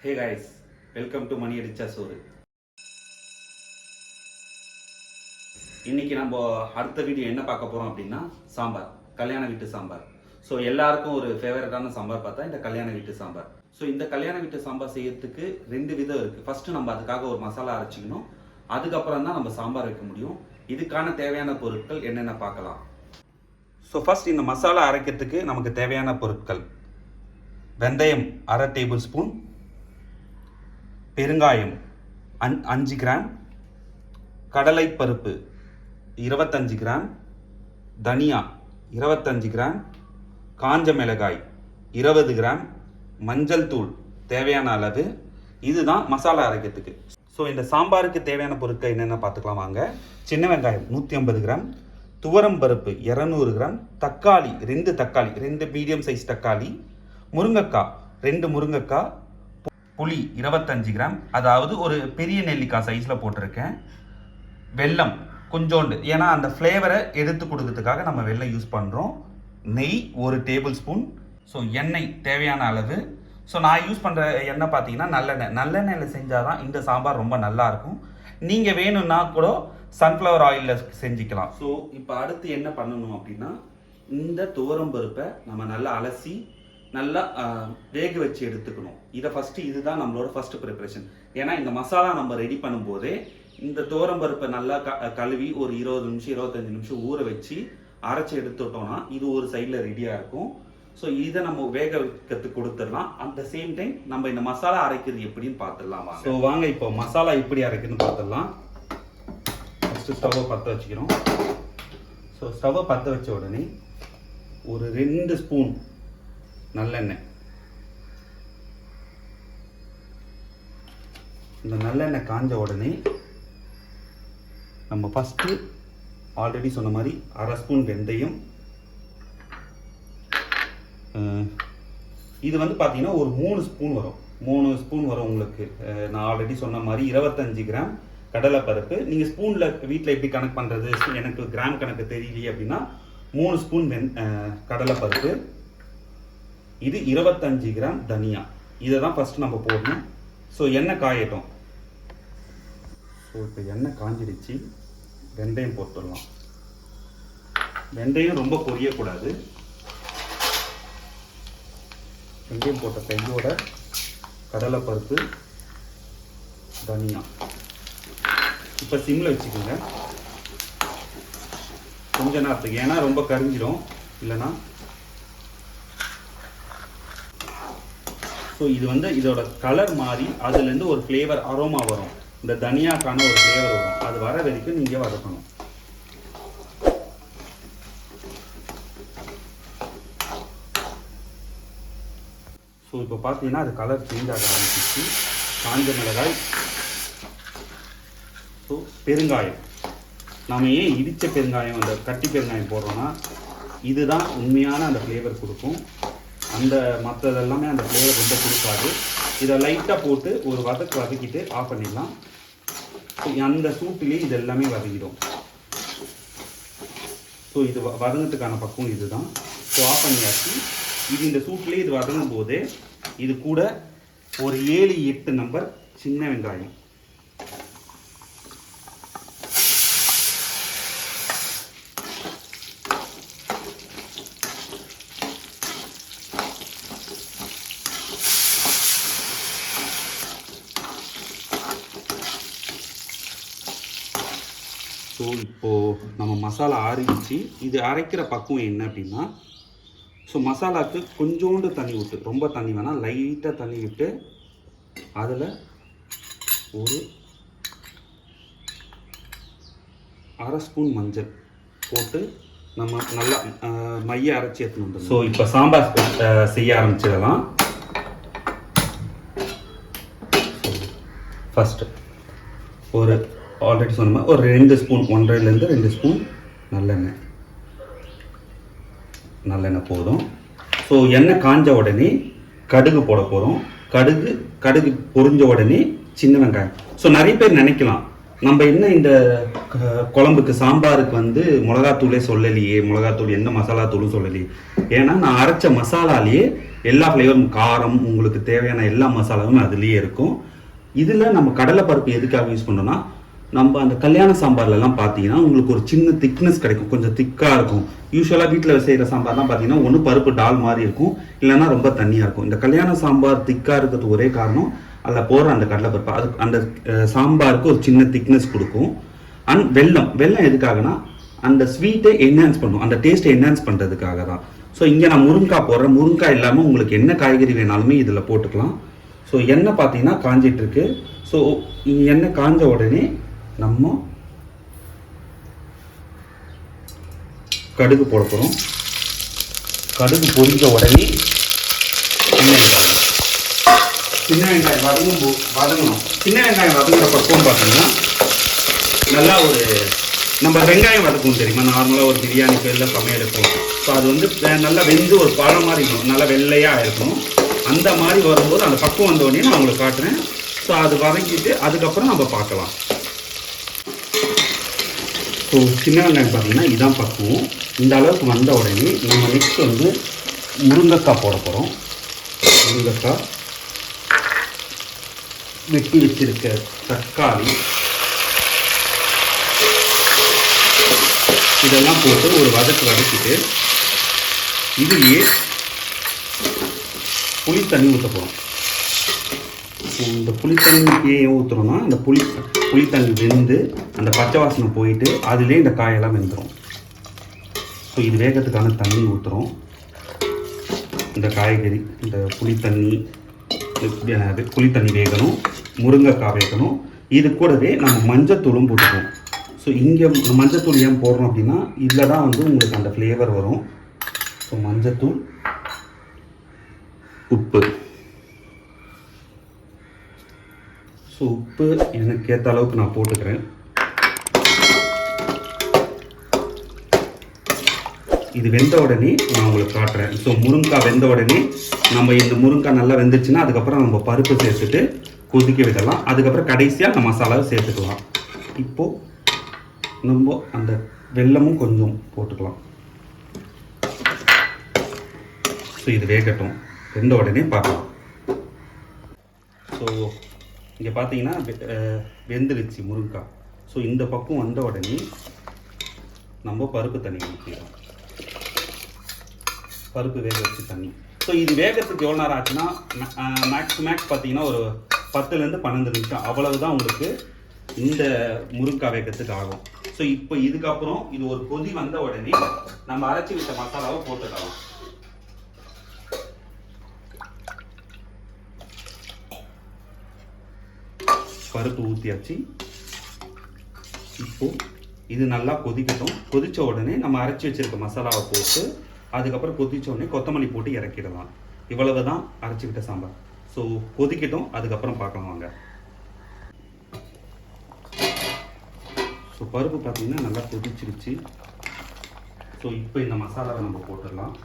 Hey guys, welcome to மணி அடிச்சா சோறு. இன்னைக்கு நம்ம அடுத்த வீடியோ என்ன பார்க்க போறோம் அப்படின்னா சாம்பார், கல்யாண வீட்டு சாம்பார். ஸோ எல்லாருக்கும் ஒரு ஃபேவரட்டான சாம்பார் பார்த்தா இந்த கல்யாண வீட்டு சாம்பார். ஸோ இந்த கல்யாண வீட்டு சாம்பார் செய்யறதுக்கு ரெண்டு விதம் இருக்கு. ஃபர்ஸ்ட் நம்ம அதுக்காக ஒரு மசாலா அரைச்சிக்கணும், அதுக்கப்புறம் தான் நம்ம சாம்பார் வைக்க முடியும். இதுக்கான தேவையான பொருட்கள் என்னென்ன பார்க்கலாம். ஸோ ஃபர்ஸ்ட் இந்த மசாலா அரைக்கிறதுக்கு நமக்கு தேவையான பொருட்கள்: வெந்தயம் 1/2 டேபிள் ஸ்பூன், பெருங்காயம் 5 கிராம், கடலைப்பருப்பு 25 கிராம், தனியா 25 கிராம், காஞ்ச மிளகாய் 20 கிராம், மஞ்சள் தூள் தேவையான அளவு. இதுதான் மசாலா அரைக்கிறதுக்கு. ஸோ இந்த சாம்பாருக்கு தேவையான பொருட்கள் என்னென்ன பார்த்துக்கலாம் வாங்க. சின்ன வெங்காயம் 150 கிராம், துவரம் பருப்பு 200 கிராம், தக்காளி 2 மீடியம் சைஸ் தக்காளி, முருங்கைக்காய் 2 முருங்கைக்காய், புளி 25 கிராம், அதாவது ஒரு பெரிய நெல்லிக்காய் சைஸில் போட்டிருக்கேன். வெல்லம் கொஞ்சோண்டு, ஏன்னா அந்த ஃப்ளேவரை எடுத்து கொடுக்கறதுக்காக நம்ம வெல்லம் யூஸ் பண்ணுறோம். நெய் 1 டேபிள் ஸ்பூன். ஸோ எண்ணெய் தேவையான அளவு. ஸோ நான் யூஸ் பண்ணுற எண்ணெய் பார்த்தீங்கன்னா நல்லெண்ணெயில் செஞ்சால் தான் இந்த சாம்பார் ரொம்ப நல்லாயிருக்கும். நீங்கள் வேணும்னா கூட சன்ஃப்ளவர் ஆயிலில் செஞ்சுக்கலாம். ஸோ இப்போ அடுத்து என்ன பண்ணணும் அப்படின்னா, இந்த துவரம் பருப்பை நம்ம நல்லா அலசி நல்லா வேக வச்சு எடுத்துக்கணும். இதுதான் நம்மளோட ஃபர்ஸ்ட் ப்ரிப்பரேஷன். ஏன்னா இந்த மசாலா நம்ம ரெடி பண்ணும்போதே இந்த துவரம் பருப்பை நல்லா கழுவி ஒரு 20 நிமிஷம் 25 நிமிஷம் ஊற வச்சு அரைச்சி எடுத்துட்டோம்னா இது ஒரு சைடில் ரெடியாக இருக்கும். ஸோ இதை நம்ம வேக வைக்கிறதுக்கு கொடுத்துடலாம். அட் த சேம் டைம் நம்ம இந்த மசாலா அரைக்கிறது எப்படின்னு பார்த்துடலாம். ஸோ வாங்க இப்போ மசாலா எப்படி அரைக்குதுன்னு பார்த்துடலாம். ஃபஸ்ட்டு ஸ்டவ்வை பற்ற வச்சுக்கிறோம். ஸோ ஸ்டவ்வை பற்ற வச்ச உடனே ஒரு 2 ஸ்பூன் நல்லெண்ணெய். இந்த நல்லெண்ணெய் காஞ்ச உடனே நம்ம ஃபஸ்ட்டு ஆல்ரெடி சொன்ன மாதிரி 1/2 ஸ்பூன் வெந்தயம். இது வந்து பார்த்தீங்கன்னா ஒரு 3 ஸ்பூன் வரும் உங்களுக்கு. நான் ஆல்ரெடி சொன்ன மாதிரி 25 கிராம் கடலைப்பருப்பு. நீங்கள் ஸ்பூனில் வீட்டில் எப்படி கணக்கு பண்ணுறது, எனக்கு கிராம் கணக்கு தெரியலையே அப்படின்னா 3 ஸ்பூன் கடலைப்பருப்பு. இது 25 கிராம் தனியா. இதை தான் ஃபஸ்ட்டு நம்ம போடணும். ஸோ எண்ணெய் காயட்டும். ஸோ இப்போ எண்ணெய் காஞ்சிடுச்சு. வெந்தயம் போட்டுடலாம். வெந்தயம் ரொம்ப பொரியக்கூடாது. வெந்தயம் போட்ட கையோட கடலைப்பருப்பு, தனியா இப்போ சிம்மில் வச்சுக்கோங்க கொஞ்ச நேரத்துக்கு, ஏன்னா ரொம்ப கரிஞ்சிடும் இல்லைன்னா. ஸோ இது வந்து இதோட கலர் மாறி அதுலேருந்து ஒரு ஃப்ளேவர் அரோமா வரும். இந்த தனியாக்கான ஒரு ஃப்ளேவர் வரும். அது வர வரைக்கும் நீங்கள் வதக்கணும். ஸோ இப்போ பார்த்தீங்கன்னா அது கலர் சேஞ்ச் ஆக ஆரம்பிச்சிச்சு. காஞ்ச மிளகாய், ஸோ பெருங்காயம். நாம் ஏன் இடித்த பெருங்காயம், அந்த கட்டி பெருங்காயம் போடுறோன்னா இதுதான் உண்மையான அந்த ஃப்ளேவர் கொடுக்கும். அந்த மற்றதெல்லாமே அந்த ஃப்ளேவர் ரொம்ப கொடுக்காது. இதை லைட்டாக போட்டு ஒரு வதக்கிட்டு ஆஃப் பண்ணிடலாம். அந்த சூட்டிலே இது எல்லாமே வதங்கிடும். ஸோ இது வதங்கிறதுக்கான பக்குவம் இதுதான். ஸோ ஆஃப் பண்ணியாச்சு. இது இந்த சூட்டிலே இது வதங்கும் போது இது கூட ஒரு 7-8 நம்பர் சின்ன வெங்காயம். ஸோ இப்போது நம்ம மசாலா ஆறிடுச்சு. இது அரைக்கிற பக்குவம் என்ன அப்படின்னா, ஸோ மசாலாவுக்கு கொஞ்சோண்டு தண்ணி விட்டு, ரொம்ப தண்ணி வேணால், லைட்டாக தண்ணி விட்டு அதில் ஒரு 1/2 ஸ்பூன் மஞ்சள் போட்டு நம்ம நல்லா மைய அரைச்சி எடுத்துன்னு வந்துடும். ஸோ இப்போ சாம்பார் செய்ய ஆரம்பிச்சிடலாம். ஃபஸ்ட்டு ஒரு ஆல்ரெடி சொன்ன மாதிரி ஒரு 2 ஸ்பூன், 1.5லேருந்து 2 ஸ்பூன் நல்லெண்ணெய் போதும். ஸோ எண்ணெய் காஞ்ச உடனே கடுகு போட போகிறோம். கடுகு பொரிஞ்ச உடனே சின்ன வெங்காயம். ஸோ நிறைய பேர் நினைக்கலாம் நம்ம என்ன இந்த குழம்புக்கு சாம்பாருக்கு வந்து மிளகாத்தூளே சொல்லலையே, மிளகாத்தூள் எந்த மசாலா தூளும் சொல்லலையே. ஏன்னா நான் அரைச்ச மசாலாலேயே எல்லா ஃப்ளேவரும், காரம், உங்களுக்கு தேவையான எல்லா மசாலாவும் அதுலேயே இருக்கும். இதில் நம்ம கடலைப்பருப்பு எதுக்காக யூஸ் பண்ணோம்னா, நம்ம அந்த கல்யாண சாம்பார்லலாம் பார்த்தீங்கன்னா உங்களுக்கு ஒரு சின்ன திக்னஸ் கிடைக்கும், கொஞ்சம் திக்காக இருக்கும். யூஸ்வலாக வீட்டில் செய்கிற சாம்பார்லாம் பார்த்தீங்கன்னா ஒன்று பருப்பு டால் மாதிரி இருக்கும், இல்லைன்னா ரொம்ப தண்ணியாக இருக்கும். இந்த கல்யாண சாம்பார் திக்காக இருக்கிறது ஒரே காரணம் அதில் போகிற அந்த கடலைப்பருப்பு, அது அந்த சாம்பாருக்கு ஒரு சின்ன திக்னஸ் கொடுக்கும். அண்ட் வெல்லம் எதுக்காகனா அந்த ஸ்வீட்டை என்ஹான்ஸ் பண்ணும், அந்த டேஸ்ட்டை என்ஹான்ஸ் பண்ணுறதுக்காக தான். ஸோ இங்கே நான் முருங்காய் போடுறேன். முருங்காய் இல்லாமல் உங்களுக்கு என்ன காய்கறி வேணாலுமே இதில் போட்டுக்கலாம். ஸோ எண்ணெய் பார்த்தீங்கன்னா காஞ்சிட்ருக்கு. ஸோ எண்ணெய் காஞ்ச உடனே நம்ம கடுகு போட போகிறோம். கடுகு பொரிஞ்ச உடனே சின்ன வெங்காயம் வதங்கணும். சின்ன வெங்காயம் வதங்குற பக்குவம் பார்த்தீங்கன்னா நல்லா ஒரு நம்ம வெங்காயம் வதக்கணும் தெரியுமா, நார்மலாக ஒரு பிரியாணிக்கு இல்லை சமையலுக்கும். ஸோ அது வந்து நல்லா வெந்து ஒரு பழம் மாதிரி இருக்கணும், நல்லா வெள்ளையாக இருக்கணும். அந்த மாதிரி வரும்போது அந்த பக்குவம் வந்த உடனே நான் உங்களுக்கு காட்டுறேன். ஸோ அது வதங்கிட்டு அதுக்கப்புறம் நம்ம பார்க்கலாம். ஸோ சின்ன வெங்காயம் பார்த்தீங்கன்னா இதுதான் பக்குவம். இந்த அளவுக்கு வந்த உடனே நம்ம நெக்ஸ்ட் வந்து முருங்கைக்காய் போட போகிறோம். முருங்கைக்காய், வெட்டி வச்சிருக்க தக்காளி, இதெல்லாம் போட்டு ஒரு வதக்கிட்டு இதுலேயே புளி தண்ணி ஊற்ற போகிறோம். இந்த புளி தண்ணி ஏன் ஊற்றுறோம்னா, அந்த புளி தண்ணி வெந்து அந்த பச்சை வாசனை போயிட்டு அதுலேயே இந்த காயெல்லாம் வெந்துடும். ஸோ இது வேகத்துக்கான தண்ணி ஊற்றுறோம். இந்த காய்கறி, இந்த புளி தண்ணி வேகணும், முருங்கைக்காய் வேகணும். இது கூடவே நம்ம மஞ்சத்தூளும் போட்டுக்குவோம். ஸோ இங்கே மஞ்சத்தூள் ஏன் போடுறோம் அப்படின்னா, இதில் தான் வந்து உங்களுக்கு அந்த ஃப்ளேவர் வரும். ஸோ மஞ்சத்தூள், உப்பு. ஸோ உப்பு எனக்கு ஏற்ற அளவுக்கு நான் போட்டுக்கிறேன். இது வெந்த உடனே நான் உங்களுக்கு காட்டுறேன். ஸோ முருங்கைக்காய் வெந்த உடனே நம்ம இந்த முருங்கைக்காய் நல்லா வெந்துச்சுன்னா அதுக்கப்புறம் நம்ம பருப்பு சேர்த்துட்டு கொதிக்க விடலாம். அதுக்கப்புறம் கடைசியாக அந்த மசாலாவை சேர்த்துக்கலாம். இப்போது நம்ம அந்த வெல்லமும் கொஞ்சம் போட்டுக்கலாம். ஸோ இது வேகட்டும், வெந்த உடனே பார்க்கலாம். ஸோ இங்கே பார்த்தீங்கன்னா வெந்துருச்சு முருங்கைக்காய். ஸோ இந்த பக்கம் வந்த உடனே நம்ம பருப்பு தண்ணி ஊற்றிடலாம். பருப்பு வேக வச்சு தண்ணி. ஸோ இது வேகத்துக்கு எவ்வளோ நேரம் ஆச்சுன்னா மேக்ஸ் பார்த்தீங்கன்னா ஒரு 10லேருந்து 12 நிமிஷம் அவ்வளவுதான் உங்களுக்கு இந்த முருங்கைக்காய் வேகத்துக்கு ஆகும். ஸோ இப்போ இதுக்கப்புறம் இது ஒரு கொதி வந்த உடனே நம்ம அரைச்சி விட்ட மசாலாவை போட்டுக்கலாம். பருப்பு ஊற்றியாச்சு. இப்போ இது நல்லா கொதிக்கட்டும். கொதிச்ச உடனே நம்ம அரைச்சி வச்சிருக்க மசாலாவை போட்டு அதுக்கப்புறம் கொதிச்ச உடனே கொத்தமல்லி போட்டு இறக்கிடலாம். இவ்வளவு தான் அரைச்சிக்கிட்ட சாம்பார். ஸோ கொதிக்கட்டும், அதுக்கப்புறம் பார்க்கலாம் வாங்க. ஸோ பருப்பு பார்த்தீங்கன்னா நல்லா கொதிச்சிருச்சு. ஸோ இப்போ இந்த மசாலாவை நம்ம போட்டுடலாம்.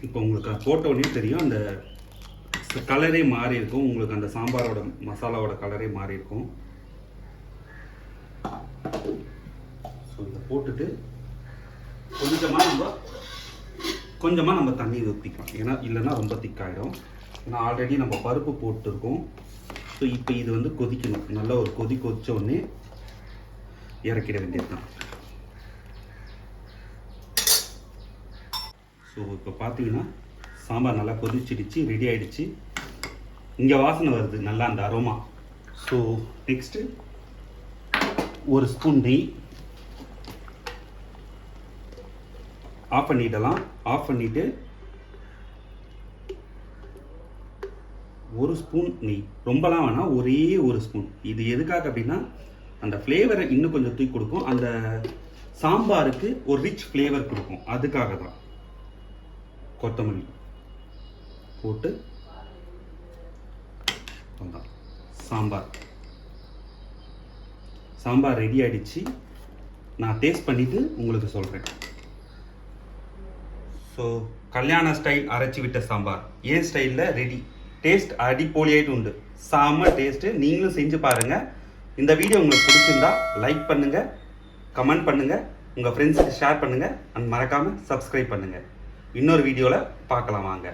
இப்போ உங்களுக்கு போட்ட உடனே தெரியும், அந்த கலரே மாறி இருக்கும். உங்களுக்கு அந்த சாம்பாரோட மசாலாவோட கலரே மாறி இருக்கும். ஸோ இதை போட்டுட்டு கொஞ்சமாக நம்ம தண்ணி ஊற்றிக்கலாம். ஏன்னா இல்லைன்னா ரொம்ப திக்காயிடும். ஏன்னா ஆல்ரெடி நம்ம பருப்பு போட்டுருக்கோம். ஸோ இப்போ இது வந்து கொதிக்கணும். நல்லா ஒரு கொதிச்ச உடனே இறக்கிட வேண்டியது தான். ஸோ இப்போ பார்த்தீங்கன்னா சாம்பார் நல்லா கொதிச்சிடுச்சு, ரெடி ஆகிடுச்சு. இங்கே வாசனை வருது நல்லா அந்த அரோமா. ஸோ நெக்ஸ்ட்டு ஒரு ஸ்பூன் நெய் ஆஃப் பண்ணிடலாம். ஆஃப் பண்ணிவிட்டு ஒரு ஸ்பூன் நெய், ரொம்பலாம் வேணாம், ஒரே ஒரு ஸ்பூன். இது எதுக்காக அப்படின்னா அந்த ஃப்ளேவரை இன்னும் கொஞ்சம் தூக்கி கொடுக்கும், அந்த சாம்பாருக்கு ஒரு ரிச் ஃப்ளேவர் கொடுக்கும், அதுக்காக தான். கொத்தமல்லி போட்டு அவ்வளோதான். சாம்பார் ரெடி ஆகிடுச்சு. நான் டேஸ்ட் பண்ணிவிட்டு உங்களுக்கு சொல்கிறேன். ஸோ கல்யாண ஸ்டைல் அரைச்சி விட்ட சாம்பார் ஏன் ஸ்டைலில் ரெடி. டேஸ்ட் அடிப்பொலியாயிட்டு உண்டு. செம்ம டேஸ்ட்டு. நீங்களும் செஞ்சு பாருங்கள். இந்த வீடியோ உங்களுக்கு பிடிச்சிருந்தா லைக் பண்ணுங்கள், கமெண்ட் பண்ணுங்கள், உங்கள் ஃப்ரெண்ட்ஸுக்கு ஷேர் பண்ணுங்கள், அண்ட் மறக்காமல் சப்ஸ்கிரைப் பண்ணுங்கள். இன்னொரு வீடியோவில் பார்க்கலாம் வாங்க.